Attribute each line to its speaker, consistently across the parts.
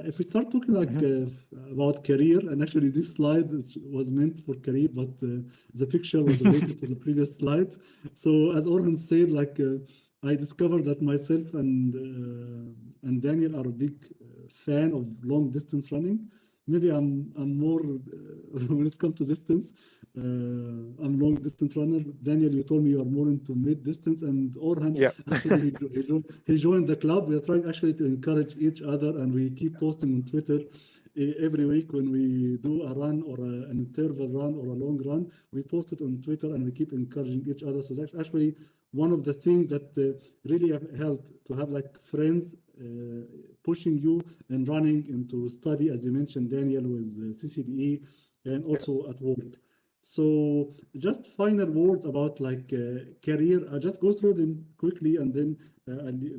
Speaker 1: if we start talking like about career, and actually this slide was meant for career, but the picture was related to the previous slide. So as Orhan said, like I discovered that myself and Daniel are a big fan of long distance running. Maybe I'm more when it comes to distance. I'm long distance runner. Daniel, you told me you are more into mid distance, and Orhan actually he joined the club. We are trying actually to encourage each other, and we keep posting on Twitter every week when we do a run or an interval run or a long run. We post it on Twitter, and we keep encouraging each other. So that's actually one of the things that really have helped to have like friends pushing you and running into study, as you mentioned, Daniel, with CCDE and also at work. So just final words about like career. I just go through them quickly, and then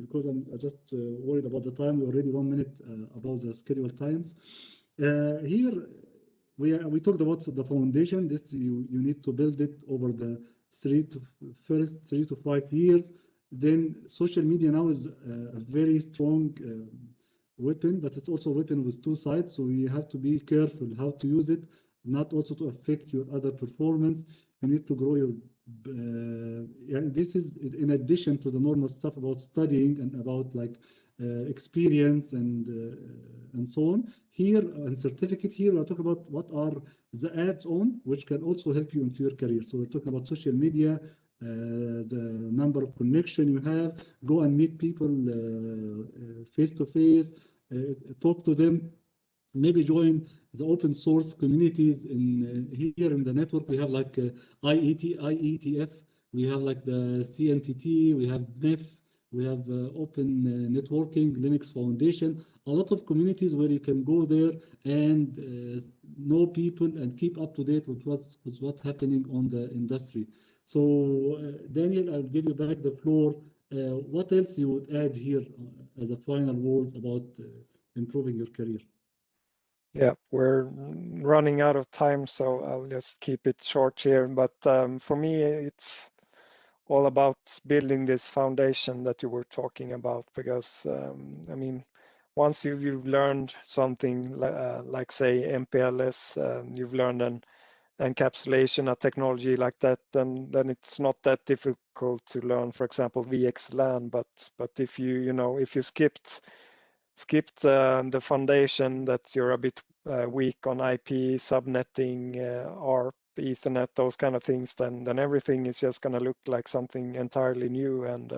Speaker 1: because I'm just worried about the time, we're already 1 minute above the scheduled times. Here we talked about the foundation. This you need to build it over the first 3 to 5 years. Then social media now is a very strong weapon, but it's also a weapon with two sides. So you have to be careful how to use it, not also to affect your other performance. You need to grow your, and this is in addition to the normal stuff about studying and about like experience and so on. Here, and certificate here, we're talking about what are the ads-on, which can also help you into your career. So we're talking about social media, the number of connection you have, go and meet people face to face, talk to them, maybe join the open source communities in here in the network. We have like IETF, we have like the CNTT, we have NEF, we have Open Networking, Linux Foundation, a lot of communities where you can go there and know people and keep up to date with what's happening on the industry. So Daniel, I'll give you back the floor. What else you would add here as a final words about improving your career?
Speaker 2: Yeah, we're running out of time, so I'll just keep it short here. But for me, it's all about building this foundation that you were talking about, because I mean, once you've learned something like say MPLS, you've learned an encapsulation, a technology like that, then it's not that difficult to learn, for example, VXLAN. But if if you skipped the foundation, that you're a bit weak on IP, subnetting, ARP, Ethernet, those kind of things, then everything is just going to look like something entirely new. And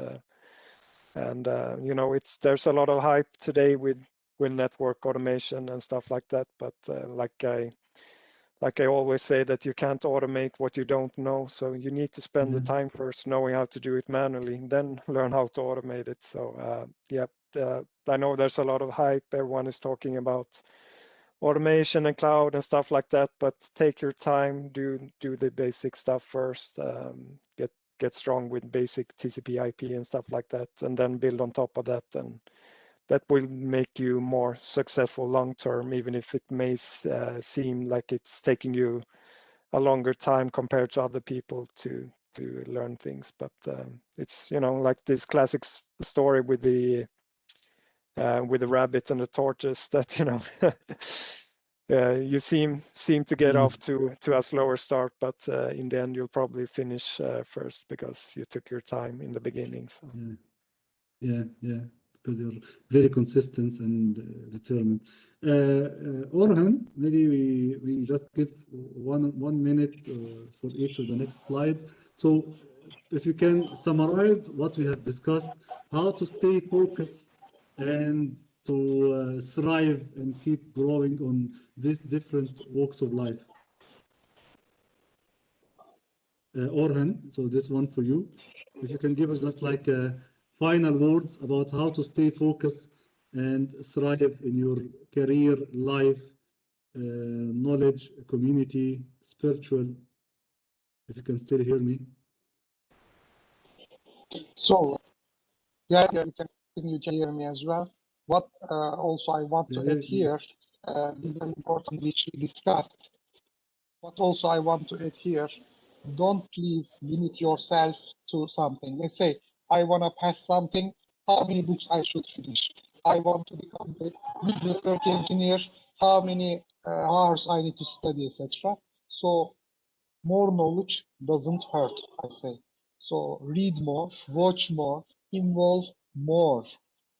Speaker 2: there's a lot of hype today with network automation and stuff like that. But like I always say, that you can't automate what you don't know. So you need to spend the time first knowing how to do it manually, then learn how to automate it. So I know there's a lot of hype. Everyone is talking about automation and cloud and stuff like that, but take your time, do the basic stuff first, get strong with basic TCP IP and stuff like that, and then build on top of that. And that will make you more successful long term, even if it may seem like it's taking you a longer time compared to other people to learn things. But it's like this classic story with the rabbit and the tortoise, that you seem to get off to a slower start, but in the end you'll probably finish first because you took your time in the beginning. So.
Speaker 1: Yeah. Because you're very consistent and determined. Orhan, maybe we just give one minute for each of the next slides. So if you can summarize what we have discussed, how to stay focused and to thrive and keep growing on these different walks of life. Orhan, so this one for you. If you can give us just like final words about how to stay focused and thrive in your career, life, knowledge, community, spiritual. If you can still hear me.
Speaker 3: So, yeah, you can hear me as well. What also I want to add here, this is important which we discussed. What also I want to add here, don't please limit yourself to something. Let's say I want to pass something, how many books I should finish? I want to become a network engineer, how many hours I need to study, etc. So more knowledge doesn't hurt, I say. So read more, watch more, involve more.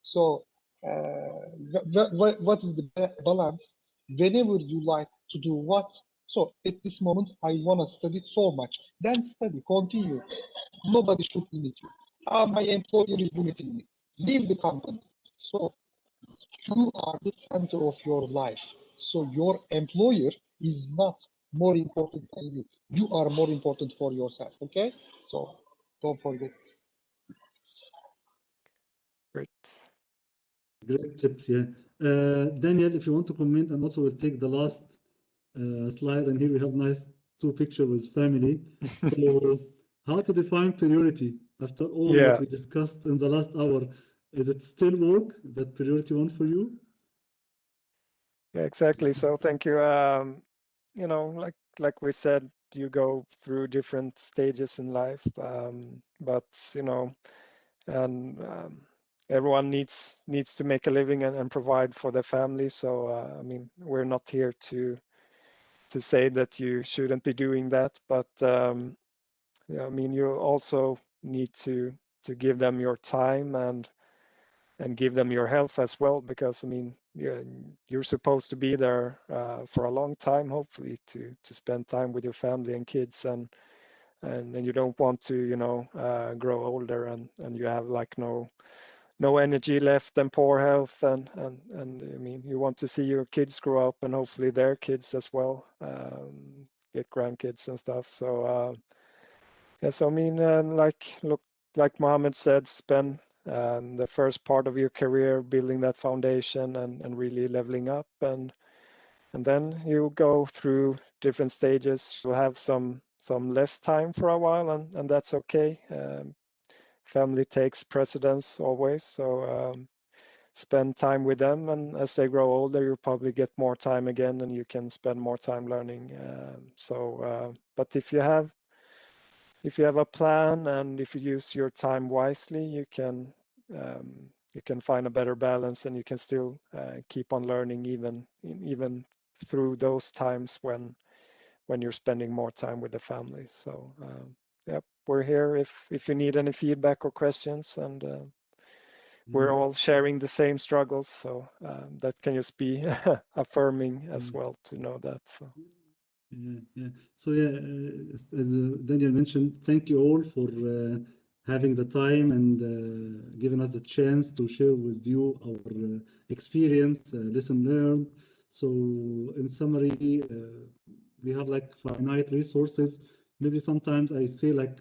Speaker 3: So what is the balance? Whenever you like to do what? So at this moment, I want to study so much. Then study, continue. Nobody should limit you. My employer is limiting me. Leave the company. So you are the center of your life. So your employer is not more important than you. You are more important for yourself. Okay? So don't forget this.
Speaker 2: Great.
Speaker 1: Great tip, yeah. Daniel, if you want to comment, and also we'll take the last slide, and here we have nice two pictures with family. So how to define priority after all what we discussed in the last hour? Is it still work, that priority one for you?
Speaker 2: Yeah, exactly. So thank you. You know, like we said, you go through different stages in life, but you know, and everyone needs to make a living and provide for their family. So I mean, we're not here to say that you shouldn't be doing that, but yeah, I mean, you also need to give them your time and give them your health as well, because I mean, you're supposed to be there for a long time, hopefully, to spend time with your family and kids, and you don't want to, you know, grow older and you have like no energy left and poor health, and I mean, you want to see your kids grow up and hopefully their kids as well, get grandkids and stuff. So yeah, so I mean, like Mohamed said, spend the first part of your career building that foundation and really leveling up, and then you go through different stages. You'll have some less time for a while, and that's okay. Family takes precedence always, so spend time with them, and as they grow older, you'll probably get more time again, and you can spend more time learning. But if you have a plan and if you use your time wisely, you can find a better balance, and you can still keep on learning even through those times when you're spending more time with the family. So yeah, we're here if you need any feedback or questions, and we're all sharing the same struggles, so that can just be affirming as well to know that. So
Speaker 1: yeah. So yeah, as Daniel mentioned, thank you all for having the time and giving us the chance to share with you our experience, lesson learned. So in summary, we have like finite resources. Maybe sometimes I say like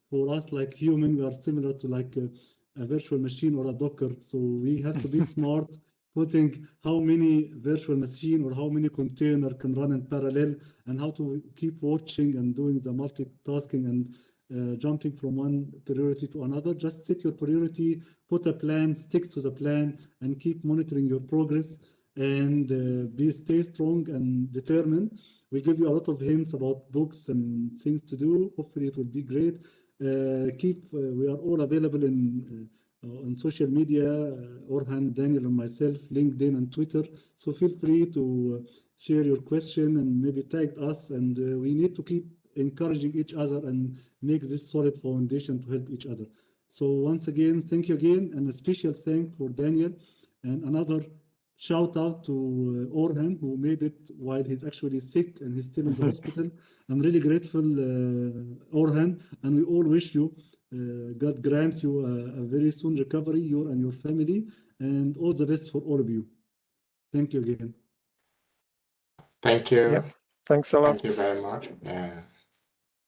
Speaker 1: for us, like human, we are similar to like a virtual machine or a Docker. So we have to be smart, putting how many virtual machine or how many container can run in parallel, and how to keep watching and doing the multitasking and jumping from one priority to another. Just set your priority, put a plan, stick to the plan, and keep monitoring your progress, and stay strong and determined. We give you a lot of hints about books and things to do. Hopefully it will be great. We are all available on social media, Orhan, Daniel, and myself, LinkedIn and Twitter. So feel free to share your question and maybe tag us. And we need to keep encouraging each other and make this solid foundation to help each other. So once again, thank you again, and a special thank for Daniel, and another shout out to Orhan, who made it while he's actually sick and he's still in the hospital. I'm really grateful, Orhan, and we all wish you, God grants you a very soon recovery, you and your family, and all the best for all of you. Thank you again.
Speaker 4: Thank you.
Speaker 2: yeah, thanks a lot.
Speaker 4: Thank you very much.